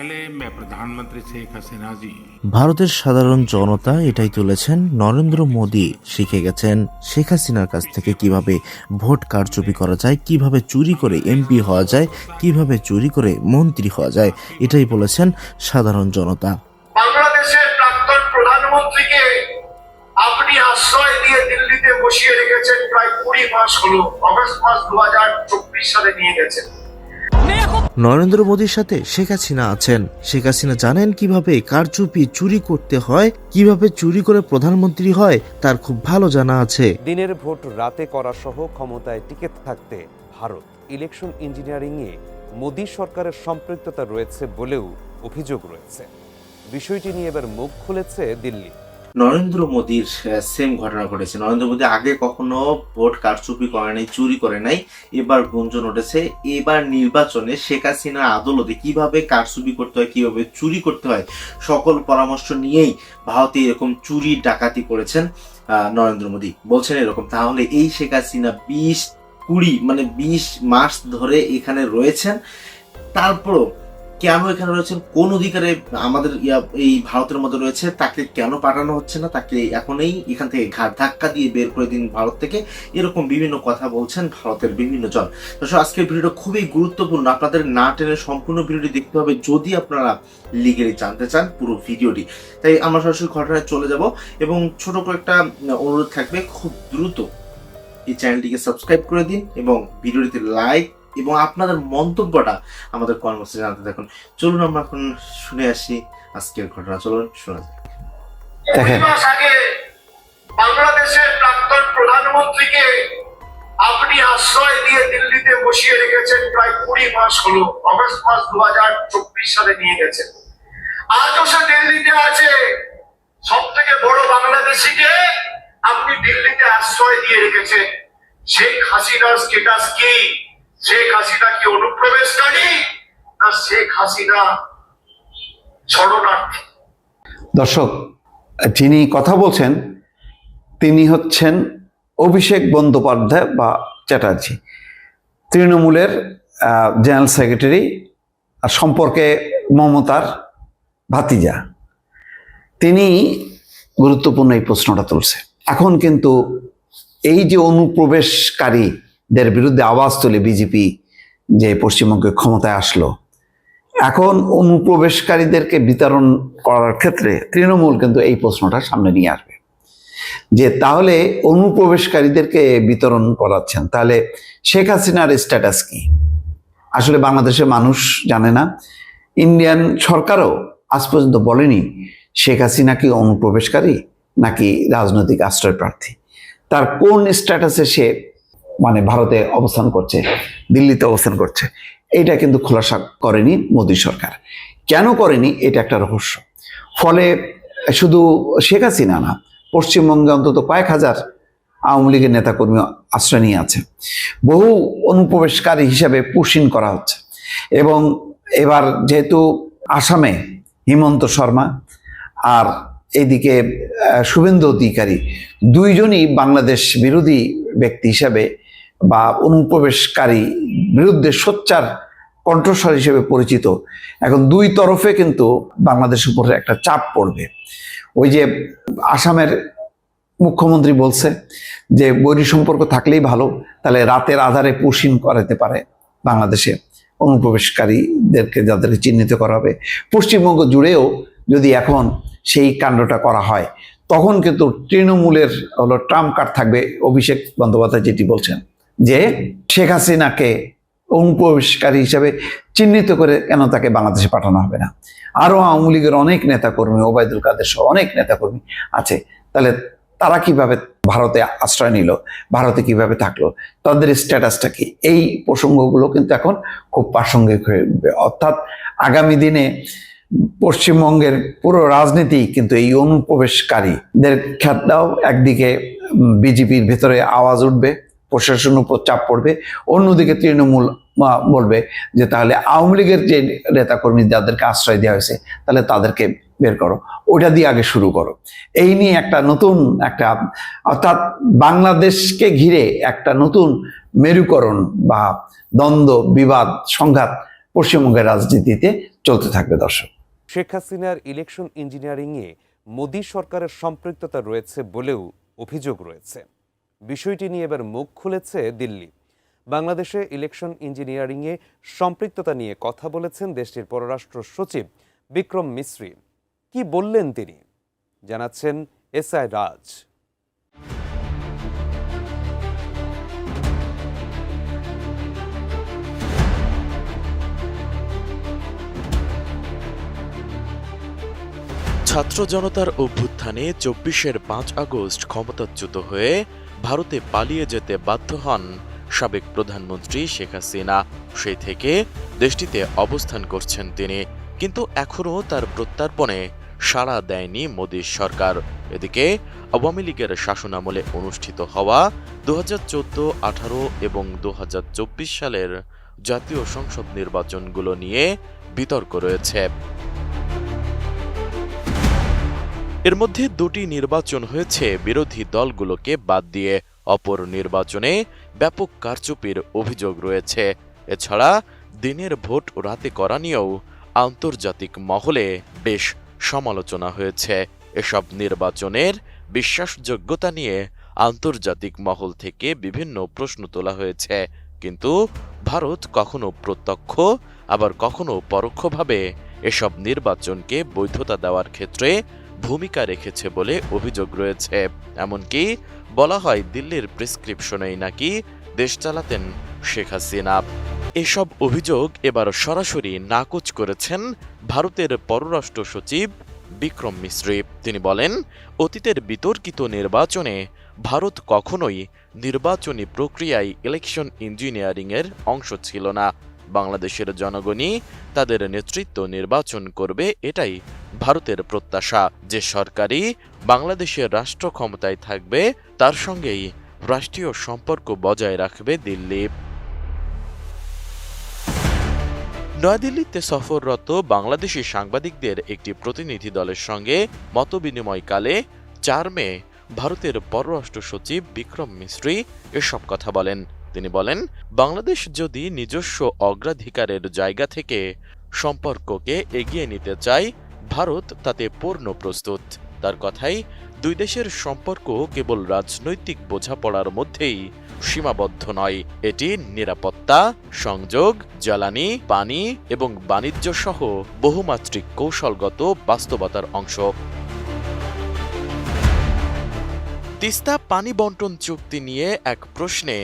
पहले मैं प्रधानमंत्री शेख हसीना जी ভারতের সাধারণ জনতা এটাই তুলেছেন, নরেন্দ্র মোদী শিখে গেছেন শেখ হাসিনার কাছ থেকে কিভাবে ভোট কারচুপি করা যায়, কিভাবে চুরি করে এমপি হওয়া যায়, কিভাবে চুরি করে মন্ত্রী হওয়া যায়, এটাই বলেছেন সাধারণ জনতা। বাংলাদেশের প্রাক্তন প্রধানমন্ত্রীকে আপনি আশ্রয় দিয়ে দিল্লিতে বসিয়ে রেখেছেন প্রায় 20 মাস হলো। অগস্ট মাস 2024 সালে নিয়ে গেছেন। নরেন্দ্র মোদীর সাথে শেখ হাসিনা আছেন। শেখ হাসিনা জানেন কিভাবে কারচুপি চুরি করতে হয়, কিভাবে চুরি করে প্রধানমন্ত্রী হয়, তার খুব ভালো জানা আছে। দিনের ভোট রাতে করা সহ ক্ষমতায় টিকে থাকতে ভারত ইলেকশন ইঞ্জিনিয়ারিংয়ে মোদী সরকারের সম্পৃক্ততা রয়েছে বলেও অভিযোগ রয়েছে। বিষয়টি নিয়ে এবার মুখ খুলেছে দিল্লি। নরেন্দ্র মোদীর সেম ঘটনা ঘটেছে। নরেন্দ্র মোদী আগে কখনো ভোট কারচুপি করে নাই, চুরি করে নাই। এবার গুঞ্জন উঠেছে, এবার নির্বাচনে শেখ হাসিনার আদালতে কিভাবে কারচুপি করতে হয়, কিভাবে চুরি করতে হয়, সকল পরামর্শ নিয়েই ভারতে এরকম চুরি ডাকাতি করেছেন নরেন্দ্র মোদী। বলছেন এরকম, তাহলে এই শেখ হাসিনা 20 মাস ধরে এখানে রয়েছেন, তারপরও কেন এখানে রয়েছেন, কোন অধিকারে আমাদের এই ভারতের মধ্যে রয়েছে, তাকে কেন পাঠানো হচ্ছে না, তাকে এখনই এখান থেকে ঘাট ধাক্কা দিয়ে বের করে দিন ভারত থেকে, এরকম বিভিন্ন কথা বলছেন ভারতের বিভিন্ন জন। দর্শক, আজকের ভিডিওটা খুবই গুরুত্বপূর্ণ, আপনাদের না টেনে সম্পূর্ণ ভিডিওটি দেখতে হবে যদি আপনারা লিগেলি জানতে চান পুরো ভিডিওটি। তাই আমরা সরাসরি ঘটনায় চলে যাব এবং ছোট করে একটা অনুরোধ থাকবে, খুব দ্রুত এই চ্যানেলটিকে সাবস্ক্রাইব করে দিন এবং ভিডিওটিতে লাইক এবং আপনাদের মন্তব্যটা আমাদের কমেন্ট বক্সে জানাতে থাকুন। চলুন আমরা এখন শুনে আসি আজকের ঘটনা। চলুন শোনা যাক। 20 মাস আগে বাংলাদেশের প্রাক্তন প্রধানমন্ত্রীকে আপনি আশ্রয় দিয়ে দিল্লিতে বসিয়ে রেখেছেন প্রায় 20 মাস হলো। অগস্ট মাস 2024 সালে নিয়ে গেছেন। আজও সে দিল্লিতে আছে। সব থেকে বড় বাংলাদেশিকে আপনি দিল্লিতে আশ্রয় দিয়ে রেখেছেন। শেখ হাসিনার স্ট্যাটাস কি? শেখ হাসিনা কি অনুপ্রবেশকারী না শেখ হাসিনা শরণার্থী? দর্শক, যিনি কথা বলছেন তিনি হচ্ছেন অভিষেক বন্দ্যোপাধ্যায় বা চ্যাটার্জি, তৃণমূলের জেনারেল সেক্রেটারি, আর সম্পর্কে মমতার ভাতিজা। তিনি গুরুত্বপূর্ণ এই প্রশ্নটা তুলছে। এখন কিন্তু এই যে অনুপ্রবেশকারীদের বিরুদ্ধে আওয়াজ তুলে বিজেপি যে পশ্চিমবঙ্গে ক্ষমতায় আসলো, এখন অনুপ্রবেশকারীদেরকে বিতরণ করার ক্ষেত্রে তৃণমূল কিন্তু এই প্রশ্নটা সামনে নিয়ে আসবে যে তাহলে অনুপ্রবেশকারীদেরকে বিতরণ করাচ্ছেন, তাহলে শেখ হাসিনার স্ট্যাটাস কি? আসলে বাংলাদেশের মানুষ জানে না, ইন্ডিয়ান সরকারও আজ পর্যন্ত বলেনি শেখ হাসিনা কি অনুপ্রবেশকারী নাকি রাজনৈতিক আশ্রয় প্রার্থী। তার কোন স্ট্যাটাসে সে ভারতে অবস্থান করছে, দিল্লিতে অবস্থান করছে, এইটা কিন্তু খোলাসা করেনি মোদী সরকার। কেন করেনি এটা একটা রহস্য। ফলে শুধু শেখ হাসিনা না, পশ্চিমবঙ্গে অন্তত কয়েক হাজার আওয়ামী লীগের নেতাকর্মী আশ্রয় নিয়ে আছে। বহু অনুপ্রবেশকারী হিসাবে পুশিন করা হচ্ছে। এবং এবার যেহেতু আসামে হিমন্ত শর্মা আর এইদিকে শুভেন্দু অধিকারী দুইজনই বাংলাদেশ বিরোধী ব্যক্তি হিসাবে বা অনুপ্রবেশকারী বিরুদ্ধে সোচ্চার কণ্ঠস্বর হিসেবে পরিচিত, এখন দুই তরফে কিন্তু বাংলাদেশের উপরে একটা চাপ পড়বে। ওই যে আসামের মুখ্যমন্ত্রী বলছে যে বৈরী সম্পর্ক থাকলেই ভালো, তাহলে রাতের আধারে পুশিন করাতে পারে বাংলাদেশে অনুপ্রবেশকারীদেরকে, যাদেরকে চিহ্নিত করা হবে। পশ্চিমবঙ্গ জুড়েও যদি এখন সেই কাণ্ডটা করা হয়, তখন কিন্তু তৃণমূলের ট্রাম্প কার্ড থাকবে। অভিষেক বন্দ্যোপাধ্যায় যেটি বলছেন যে শেখ হাসিনাকে অনুপ্রবেশকারী হিসাবে চিহ্নিত করে কেন তাকে বাংলাদেশে পাঠানো হবে না। আরও আওয়ামী লীগের অনেক নেতাকর্মী, ওবায়দুল কাদের সহ অনেক নেতাকর্মী আছে, তাহলে তারা কিভাবে ভারতে আশ্রয় নিল, ভারতে কিভাবে থাকলো, তাদের স্ট্যাটাসটা কি? এই প্রসঙ্গগুলো কিন্তু এখন খুব প্রাসঙ্গিক হয়ে উঠবে। অর্থাৎ আগামী দিনে পশ্চিমবঙ্গের পুরো রাজনীতি কিন্তু এই অনুপ্রবেশকারীদের খ্যাতটাও, একদিকে বিজেপির ভেতরে আওয়াজ উঠবে, প্রশাসনের উপর চাপ পড়বে, অন্যদিকে তৃণমূল বলবে যে তাহলে আওয়ামী লীগের যে নেতাকর্মী যাদেরকে আশ্রয় দেওয়া হয়েছে তাহলে তাদেরকে বের করো, ওইটা দিয়ে আগে শুরু করো। এই নিয়ে একটা নতুন অর্থাৎ বাংলাদেশকে ঘিরে একটা নতুন মেরুকরণ বা দ্বন্দ্ব, বিবাদ, সংঘাত পশ্চিমবঙ্গের রাজনীতিতে চলতে থাকবে দর্শক। শেখ হাসিনার ইলেকশন ইঞ্জিনিয়ারিংয়ে মোদী সরকারের সম্পৃক্ততা রয়েছে বলেও অভিযোগ রয়েছে। বিষয়টি নিয়ে এবার মুখ খুলেছে দিল্লি। বাংলাদেশে ইলেকশন ইঞ্জিনিয়ারিংয়ে সম্পৃক্ততা নিয়ে কথা বলেছেন দেশটির পররাষ্ট্র সচিব বিক্রম মিশ্রি। কি বললেন তিনি, জানাচ্ছেন এসআই রাজ। ছাত্র জনতার অভ্যুত্থানে ২৪-এর ৫ আগস্ট ক্ষমতাচ্যুত হয়ে ভারতে পালিয়ে যেতে বাধ্য হন সাবেক প্রধানমন্ত্রী শেখ হাসিনা। সেই থেকে দেশটিতে অবস্থান করছেন তিনি, কিন্তু এখনও তার প্রত্যর্পণে সাড়া দেয়নি মোদী সরকার। এদিকে আওয়ামী লীগের শাসনামলে অনুষ্ঠিত হওয়া ২০১৪, ১৮ এবং ২০২৪ সালের জাতীয় সংসদ নির্বাচনগুলো নিয়ে বিতর্ক রয়েছে। এর মধ্যে দুটি নির্বাচন হয়েছে বিরোধী দলগুলোকে বাদ দিয়ে, অপর নির্বাচনে ব্যাপক কারচুপির অভিযোগ রয়েছে। এছাড়া দিনের ভোট রাতে করা নিয়েও আন্তর্জাতিক মহলে বেশ সমালোচনা হয়েছে। এসব নির্বাচনের বিশ্বাসযোগ্যতা নিয়ে আন্তর্জাতিক মহল থেকে বিভিন্ন প্রশ্ন তোলা হয়েছে, কিন্তু ভারত কখনো প্রত্যক্ষ আবার কখনো পরোক্ষভাবে এসব নির্বাচনকে বৈধতা দেওয়ার ক্ষেত্রে ভূমিকা রেখেছে বলে অভিযোগ রয়েছে। এমনকি বলা হয় দিল্লির প্রেসক্রিপশনেই নাকি দেশ চালাতেন শেখ হাসিনা। এসব অভিযোগ এবার সরাসরি নাকচ করেছেন ভারতের পররাষ্ট্র সচিব বিক্রম মিশ্রি। তিনি বলেন, অতীতের বিতর্কিত নির্বাচনে ভারত কখনোই নির্বাচনী প্রক্রিয়ায় ইলেকশন ইঞ্জিনিয়ারিংয়ের অংশ ছিল না। বাংলাদেশের জনগণই তাদের নেতৃত্ব নির্বাচন করবে, এটাই ভারতের প্রত্যাশা। যে সরকারই বাংলাদেশের রাষ্ট্র ক্ষমতায় থাকবে তার সঙ্গেই রাষ্ট্রীয় সম্পর্ক বজায় রাখবে দিল্লি। নয়াদিল্লিতে সফররত বাংলাদেশি সাংবাদিকদের একটি প্রতিনিধি দলের সঙ্গে মতবিনিময়কালে ৪ মে ভারতের পররাষ্ট্র সচিব বিক্রম মিশ্রি এসব কথা বলেন। তিনি বলেন, বাংলাদেশ যদি নিজস্ব অগ্রাধিকারের জায়গা থেকে সম্পর্ককে এগিয়ে নিতে চায়, ভারত তাতে পূর্ণ প্রস্তুত। তার কথাই, দুই দেশের সম্পর্ক কেবল রাজনৈতিক বোঝাপড়ার মধ্যেই সীমাবদ্ধ নয়, এটি নিরাপত্তা, সংযোগ, জ্বালানি, পানি এবং বাণিজ্য সহ বহুমাত্রিক কৌশলগত বাস্তবতার অংশ। তিস্তা পানি বন্টন চুক্তি নিয়ে এক প্রশ্নে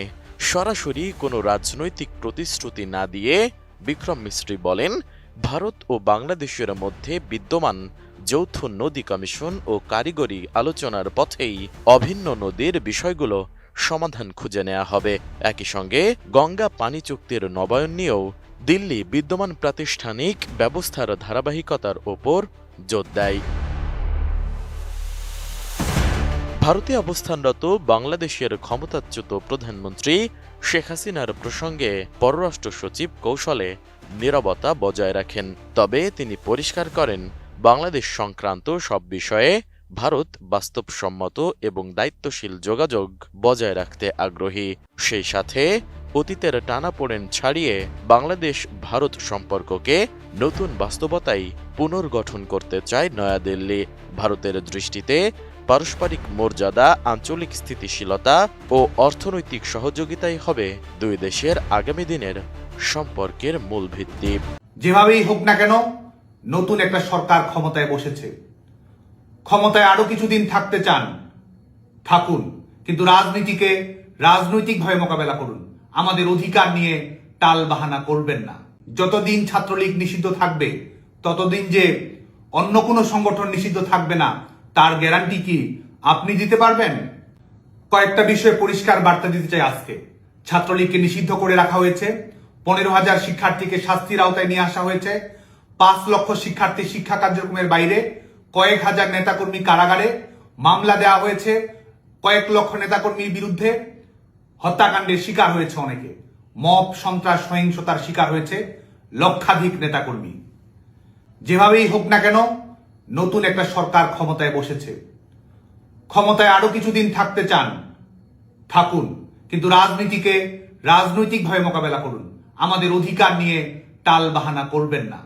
সরাসরি কোনো রাজনৈতিক প্রতিশ্রুতি না দিয়ে বিক্রম মিশ্রি বলেন, ভারত ও বাংলাদেশের মধ্যে বিদ্যমান যৌথ নদী কমিশন ও কারিগরি আলোচনার পথেই অভিন্ন নদীর বিষয়গুলো সমাধান খুঁজে নেওয়া হবে। একই সঙ্গে গঙ্গা পানি চুক্তির নবায়ন নিয়েও দিল্লি বিদ্যমান প্রাতিষ্ঠানিক ব্যবস্থার ধারাবাহিকতার ওপর জোর দেয়। ভারতে অবস্থানরত বাংলাদেশের ক্ষমতাচ্যুত প্রধানমন্ত্রী শেখ হাসিনার প্রসঙ্গে পররাষ্ট্র সচিব কৌশলে নীরবতা বজায় রাখেন। তবে তিনি পরিষ্কার করেন, বাংলাদেশ সংক্রান্ত সব বিষয়ে ভারত বাস্তবসম্মত এবং দায়িত্বশীল যোগাযোগ বজায় রাখতে আগ্রহী। সেই সাথে অতীতের টানাপোড়েন ছাড়িয়ে বাংলাদেশ ভারত সম্পর্ককে নতুন বাস্তবতায় পুনর্গঠন করতে চায় নয়াদিল্লি। ভারতের দৃষ্টিতে পারস্পরিক মর্যাদা, আঞ্চলিক স্থিতিশীলতা ও অর্থনৈতিক সহযোগিতাই হবে দুই দেশের আগামী দিনের সম্পর্কের মূল ভিত্তি। যেভাবেই হোক না কেন, নতুন একটা সরকার ক্ষমতায় বসেছে। ক্ষমতায় আরো কিছুদিন থাকতে চান, থাকুন, কিন্তু রাজনীতিকে রাজনৈতিকভাবে মোকাবেলা করুন। আমাদের অধিকার নিয়ে টাল বাহানা করবেন না। যতদিন ছাত্রলীগ নিষিদ্ধ থাকবে, ততদিন যে অন্য কোনো সংগঠন নিষিদ্ধ থাকবে না তার গ্যারান্টি কি আপনি দিতে পারবেন? কয়েকটা বিষয়ে পরিষ্কার বার্তা দিতে চাই আজকে। ছাত্রলীগকে নিষিদ্ধ করে রাখা হয়েছে, 15,000 শিক্ষার্থীকে শাস্তির আওতায় নিয়ে আসা হয়েছে, 5 লক্ষ শিক্ষার্থী শিক্ষা কার্যক্রমের বাইরে, কয়েক হাজার নেতাকর্মী কারাগারে, মামলা দেওয়া হয়েছে কয়েক লক্ষ নেতাকর্মীর বিরুদ্ধে, হত্যাকাণ্ডের শিকার হয়েছে অনেকে, মব সন্ত্রাস সহিংসতার শিকার হয়েছে লক্ষাধিক নেতাকর্মী। যেভাবেই হোক না কেন, নতুন একটা সরকার ক্ষমতায় বসেছে। ক্ষমতায় আরো কিছুদিন থাকতে চান, থাকুন, কিন্তু রাজনীতিকে রাজনৈতিকভাবে মোকাবেলা করুন। আমাদের অধিকার নিয়ে টাল বাহানা করবেন না।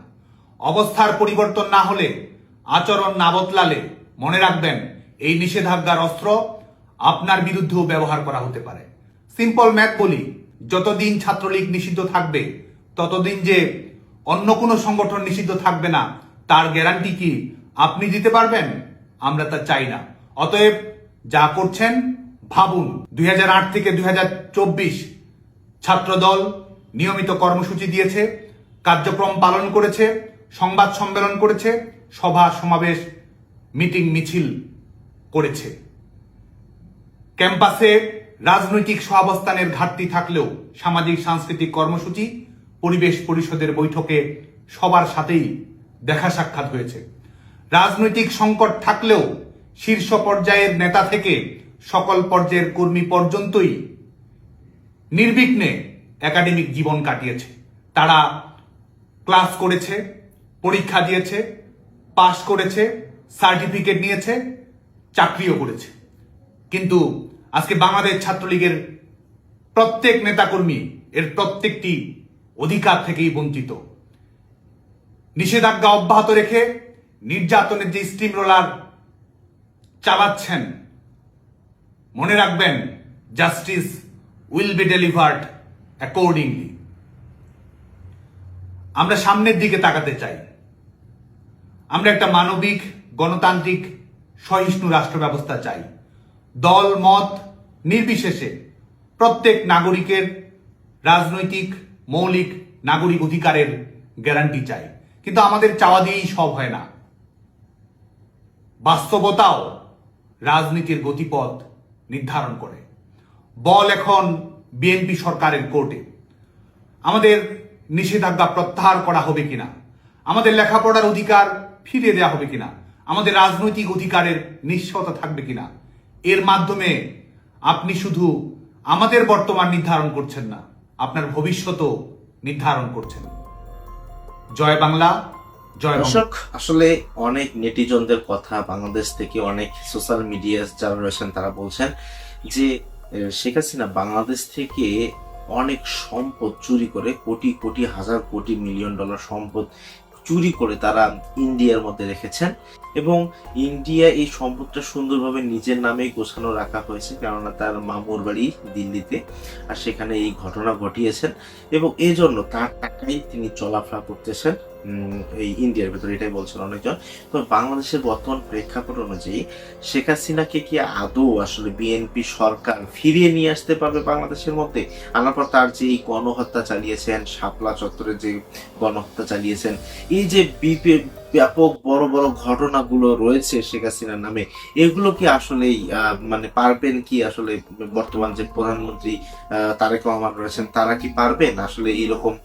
অবস্থার পরিবর্তন না হলে, আচরণ না বদলালে মনে রাখবেন এই নিষেধাজ্ঞার অস্ত্র আপনার বিরুদ্ধেও ব্যবহার করা হতে পারে। সিম্পল ম্যাথ বলি, যতদিন ছাত্রলীগ নিষিদ্ধ থাকবে ততদিন যে অন্য কোনো সংগঠন নিষিদ্ধ থাকবে না তার গ্যারান্টি কি আপনি দিতে পারবেন? আমরা তা চাই না। অতএব যা করছেন ভাবুন। 2008 থেকে 2024 ছাত্রদল নিয়মিত কর্মসূচি দিয়েছে, কার্যক্রম পালন করেছে, সংবাদ সম্মেলন করেছে, সভা সমাবেশ মিটিং মিছিল করেছে। ক্যাম্পাসে রাজনৈতিক সহাবস্থানের ঘাটতি থাকলেও সামাজিক সাংস্কৃতিক কর্মসূচি, পরিবেশ পরিষদের বৈঠকে সবার সাথেই দেখা সাক্ষাৎ হয়েছে। রাজনৈতিক সংকট থাকলেও শীর্ষ পর্যায়ের নেতা থেকে সকল পর্যায়ের কর্মী পর্যন্তই নির্বিঘ্নে একাডেমিক জীবন কাটিয়েছে। তারা ক্লাস করেছে, পরীক্ষা দিয়েছে, পাশ করেছে, সার্টিফিকেট নিয়েছে, চাকরিও করেছে। কিন্তু আজকে বাংলাদেশ ছাত্রলীগের প্রত্যেক নেতাকর্মী এর প্রত্যেকটি অধিকার থেকেই বঞ্চিত। নিষেধাজ্ঞা অব্যাহত রেখে নির্যাতনের যে স্টিম রোলার চালাচ্ছেন, মনে রাখবেন justice will be delivered accordingly. আমরা সামনের দিকে তাকাতে চাই। আমরা একটা মানবিক, গণতান্ত্রিক, সহিষ্ণু রাষ্ট্র ব্যবস্থা চাই। দল মত নির্বিশেষে প্রত্যেক নাগরিকের রাজনৈতিক মৌলিক নাগরিক অধিকারের গ্যারান্টি চাই। কিন্তু আমাদের চাওয়া দিয়েই সব হয় না। বাস্তবতাও রাজনীতির গতিপথ নির্ধারণ করে। বল এখন বিএনপি সরকারের কোর্টে। আমাদের নিষেধাজ্ঞা প্রত্যাহার করা হবে কিনা, আমাদের লেখাপড়ার অধিকার ফিরিয়ে দেওয়া হবে কিনা, আমাদের রাজনৈতিক অধিকারের নিশ্চয়তা থাকবে কিনা, এর মাধ্যমে আপনি শুধু আমাদের বর্তমান নির্ধারণ করছেন না, আপনার ভবিষ্যতও নির্ধারণ করছেন। জয় বাংলা, জয় বাংলা। দর্শক, আসলে অনেক নেটিজনদের কথা, বাংলাদেশ থেকে অনেক সোশ্যাল মিডিয়া যারা রয়েছেন তারা বলছেন যে শেখ হাসিনা বাংলাদেশ থেকে অনেক সম্পদ চুরি করে, কোটি কোটি, হাজার কোটি, মিলিয়ন ডলার সম্পদ চুরি করে তারা ইন্ডিয়ার মধ্যে রেখেছেন এবং ইন্ডিয়া এই সম্পদটা সুন্দরভাবে নিজের নামে গোছানো রাখা হয়েছে, কেননা তার মামুর বাড়ি দিল্লিতে, আর সেখানে এই ঘটনা ঘটিয়েছেন এবং এই জন্য তার টাকাই তিনি চলাফেরা করতেছেন এই ইন্ডিয়ার ভেতরে, এটাই বলছেন অনেকজন। তো বাংলাদেশের বর্তমান প্রেক্ষাপট অনুযায়ী শেখ হাসিনাকে কি আদৌ আসলে বিএনপি সরকার ফিরিয়ে নিয়ে আসতে পারবে বাংলাদেশের মধ্যে? আনার পর তার যে এই গণহত্যা চালিয়েছেন, শাপলা চত্বরে যে গণহত্যা চালিয়েছেন, এই যে ব্যাপক বড় বড় ঘটনাগুলো রয়েছে শেখ হাসিনার নামে, এগুলো কি আসলেই মানে পারবেন কি আসলে বর্তমান যে প্রধানমন্ত্রী তারেক রহমান রয়েছেন তারা কি পারবেন আসলে এইরকম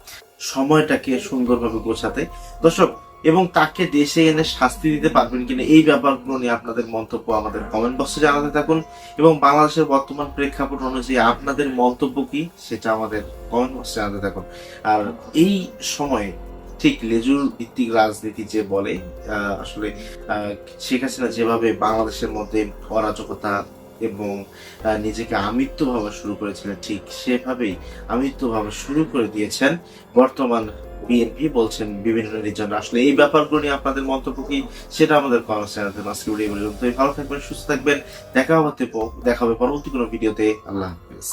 সময়টাকে সুন্দরভাবে গোছাতে? দর্শক, এবং তাকে দেশে এনে শাস্তি দিতে পারবেন কিনা, এই ব্যাপারগুলো নিয়ে আপনাদের মন্তব্য আমাদের কমেন্ট বক্সে জানাতে থাকুন এবং বাংলাদেশের বর্তমান প্রেক্ষাপট অনুযায়ী আপনাদের মন্তব্য কি সেটা আমাদের কমেন্ট বক্সে জানাতে থাকুন। আর এই সময়ে ঠিক লেজুর ভিত্তিক রাজনীতি যে বলে, আসলে শেখ হাসিনা যেভাবে বাংলাদেশের মধ্যে অরাজকতা এবং নিজেকে আমিত্ব ভাবা শুরু করেছিলেন, ঠিক সেভাবেই আমিত্ব ভাবা শুরু করে দিয়েছেন বর্তমান বিএনপি, বলছেন বিভিন্ন নেটিজনরা। আসলে এই ব্যাপারগুলো নিয়ে আপনাদের মন্তব্য কি সেটা আমাদের কমেন্টস জানাতে। আজকে ভিডিও ভালো থাকবেন, সুস্থ থাকবেন, দেখা হবে পরবর্তী কোনো ভিডিওতে। আল্লাহ হাফেজ।